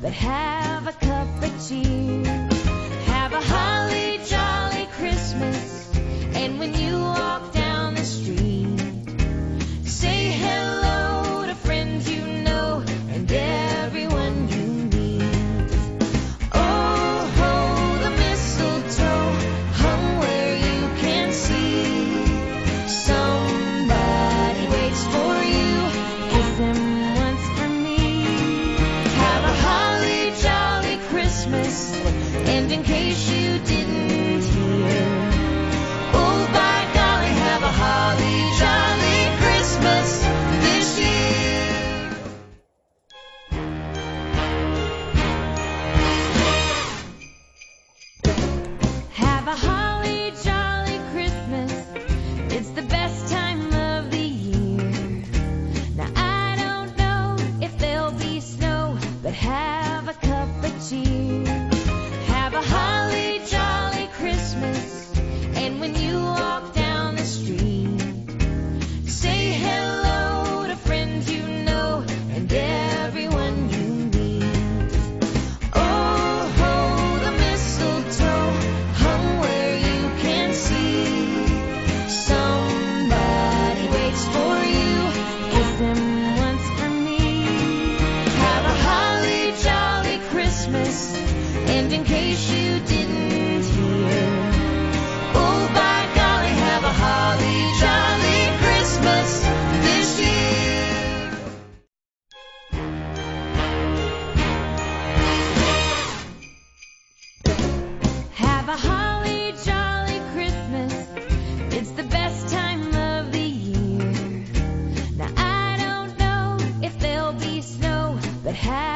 but have a cup of cheer. Have a holly jolly Christmas, and when you walk down the street, say hello to friends you know and everyone you meet. Oh, ho, the mistletoe hung where you can see. Somebody waits for you, kiss him once for me. Have a holly jolly Christmas, and in case you didn't hear, oh, by golly, have a holly jolly Christmas this year. Have a holly jolly Christmas, it's the best time of the year. Now I don't know if there'll be snow, but have a cup of cheer. Have a holly jolly Christmas, and when you walk down the street, say hello to friends you know and everyone you meet. Oh, ho, the mistletoe hung where you can see. Somebody waits for you, kiss him once for me. Have a holly jolly Christmas, and in case you didn't hear, oh, by golly, have a holly jolly Christmas this year. Have a holly jolly Christmas, it's the best time of the year. Now I don't know if there'll be snow, but have